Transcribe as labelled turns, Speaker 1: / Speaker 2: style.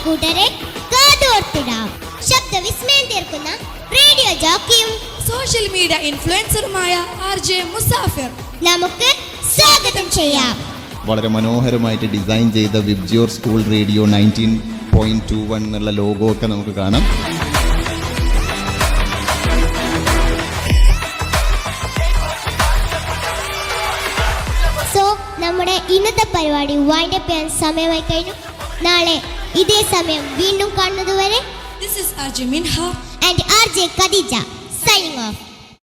Speaker 1: കൂട്ടരെ കാതോർത്തിടാം. ശബ്ദ വിസ്മയം തീർക്കുന്ന റേഡിയോ ജോക്കിയും
Speaker 2: സോഷ്യൽ മീഡിയ ഇൻഫ്ലുവൻസറുമായ RJ മുസാഫിർ
Speaker 1: നമുക്ക് സ്വാഗതം ചെയ്യാം.
Speaker 3: വളരെ മനോഹരമായിട്ട് ഡിസൈൻ ചെയ്ത വിബ്ജിയോർ സ്കൂൾ റേഡിയോ 19.21 എന്നുള്ള ലോഗോ ഒക്കെ നമുക്ക് കാണാം.
Speaker 1: സോ നമ്മുടെ ഇന്നത്തെ പരിപാടി വൈൻഡ് അപ്പ് ചെയ്യാൻ സമയമായി കഴിഞ്ഞു. നാളെ ഇതേ സമയം വീണ്ടും കാണുന്നതുവരെ
Speaker 2: This is RJ Minha
Speaker 1: and RJ Khadija signing off.